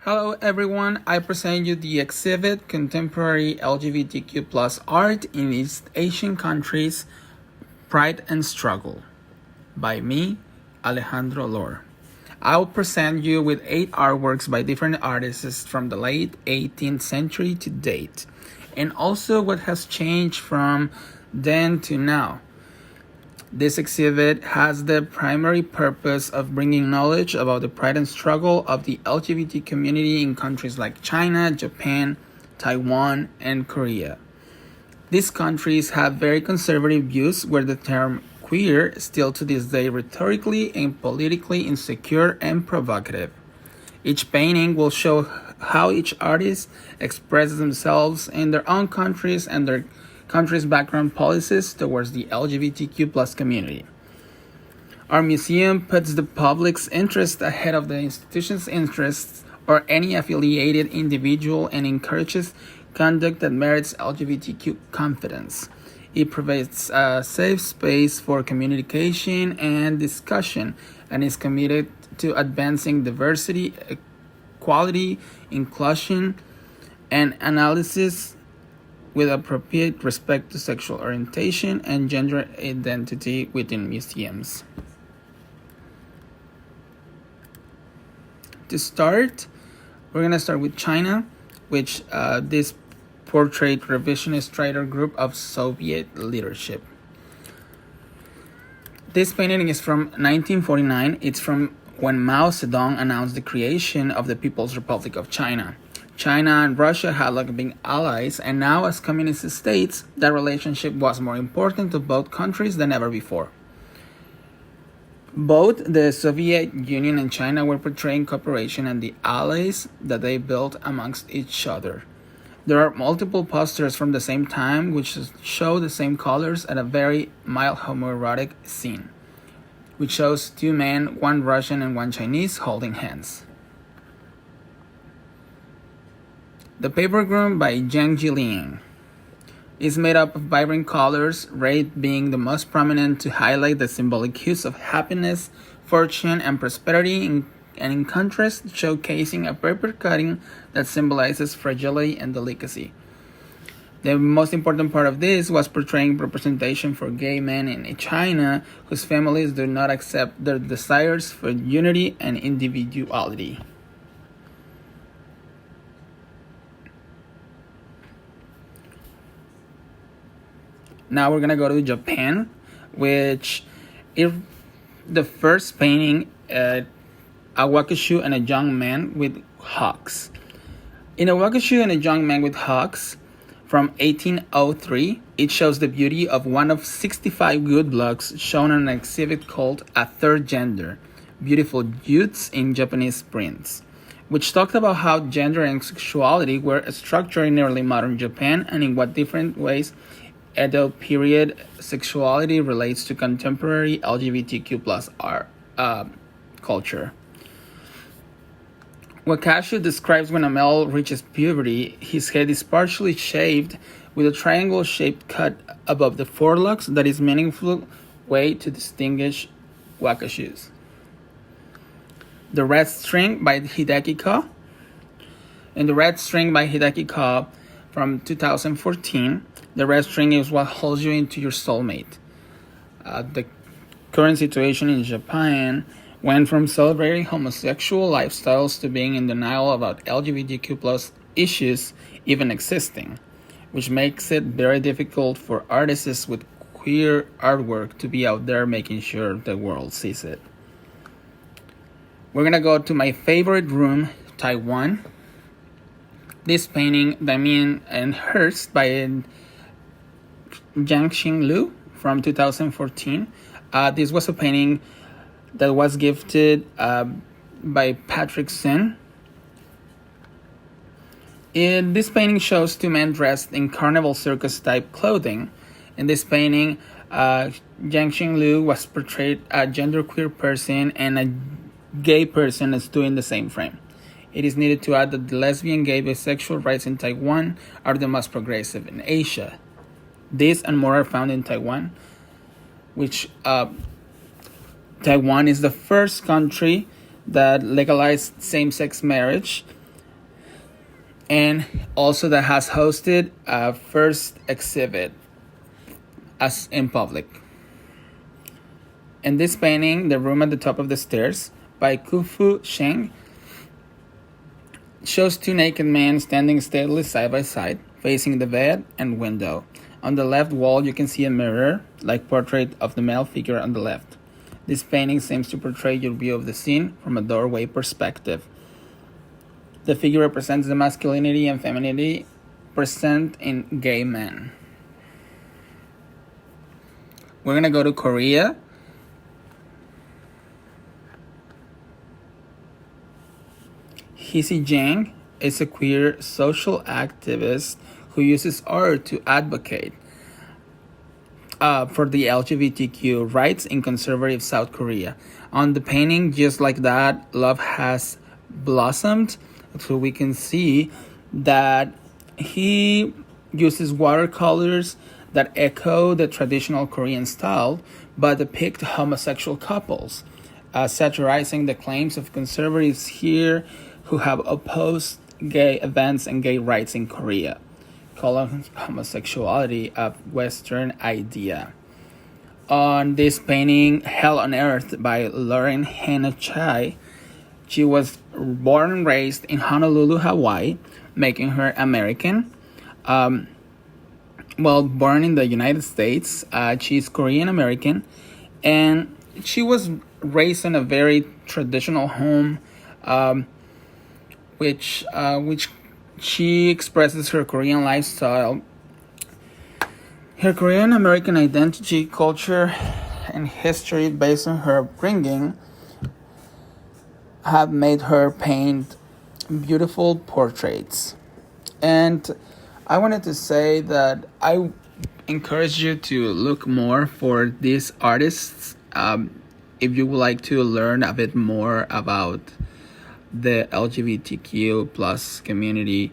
Hello everyone, I present you the exhibit Contemporary LGBTQ plus Art in East Asian Countries, Pride and Struggle by me, Alejandro Lor. I will present you with 8 artworks by different artists from the late 18th century to date, and also what has changed from then to now. This exhibit has the primary purpose of bringing knowledge about the pride and struggle of the LGBT community in countries like China, Japan, Taiwan, and Korea. These countries have very conservative views where the term queer is still to this day rhetorically and politically insecure and provocative. Each painting will show how each artist expresses themselves in their own countries and their country's background policies towards the LGBTQ plus community. Our museum puts the public's interest ahead of the institution's interests or any affiliated individual and encourages conduct that merits LGBTQ confidence. It provides a safe space for communication and discussion and is committed to advancing diversity, equality, inclusion, and analysis with appropriate respect to sexual orientation and gender identity within museums. To start, we're going to start with China, which this portrait revisionist writer group of Soviet leadership. This painting is from 1949. It's from when Mao Zedong announced the creation of the People's Republic of China. China and Russia had been allies, and now as communist states, that relationship was more important to both countries than ever before. Both the Soviet Union and China were portraying cooperation and the allies that they built amongst each other. There are multiple posters from the same time which show the same colors at a very mild homoerotic scene, which shows 2 men, 1 Russian and 1 Chinese, holding hands. The Paper Groom by Zhang Jiliang is made up of vibrant colors, red being the most prominent to highlight the symbolic hues of happiness, fortune, and prosperity, and in contrast, showcasing a paper cutting that symbolizes fragility and delicacy. The most important part of this was portraying representation for gay men in China whose families do not accept their desires for unity and individuality. Now we're gonna go to Japan, which is the first painting, a wakashu and a young man with hawks. In a wakashu and a young man with hawks from 1803, it shows the beauty of one of 65 good looks shown in an exhibit called A Third Gender, Beautiful Youths in Japanese Prints, which talked about how gender and sexuality were structured in early modern Japan and in what different ways Edo period sexuality relates to contemporary LGBTQ plus culture. Wakashu describes when a male reaches puberty, his head is partially shaved with a triangle-shaped cut above the forelocks that is a meaningful way to distinguish wakashus. The Red String by Hideki Ko. In The Red String by Hideki Ko from 2014, the red string is what holds you into your soulmate. The current situation in Japan went from celebrating homosexual lifestyles to being in denial about LGBTQ plus issues even existing, which makes it very difficult for artists with queer artwork to be out there making sure the world sees it. We're gonna go to my favorite room, Taiwan. This painting, Damien and Hearst by Jiangxing Liu from 2014. This was a painting that was gifted by Patrick Sen. This painting shows 2 men dressed in carnival circus type clothing. In this painting, Jiangxing Liu was portrayed a genderqueer person and a gay person as 2 in the same frame. It is needed to add that the lesbian, gay, bisexual rights in Taiwan are the most progressive in Asia. This and more are found in Taiwan, which Taiwan is the first country that legalized same-sex marriage and also that has hosted a first exhibit as in public. In this painting, The Room at the Top of the Stairs by Kufu Sheng shows two naked men standing steadily side by side, facing the bed and window. On the left wall, you can see a mirror, like portrait of the male figure on the left. This painting seems to portray your view of the scene from a doorway perspective. The figure represents the masculinity and femininity present in gay men. We're gonna go to Korea. Hisi Jang is a queer social activist who uses art to advocate for the LGBTQ rights in conservative South Korea. On the painting, just like that, love has blossomed. So we can see that he uses watercolors that echo the traditional Korean style, but depict homosexual couples, satirizing the claims of conservatives here who have opposed gay events and gay rights in Korea, calling homosexuality a Western idea. On this painting, Hell on Earth by Lauren Hannah Chai, she was born and raised in Honolulu, Hawaii, making her American. Born in the United States, she's Korean American, and she was raised in a very traditional home, which she expresses her Korean lifestyle, her Korean American identity, culture, and history based on her upbringing have made her paint beautiful portraits. And I wanted to say that I encourage you to look more for these artists if you would like to learn a bit more about the LGBTQ plus community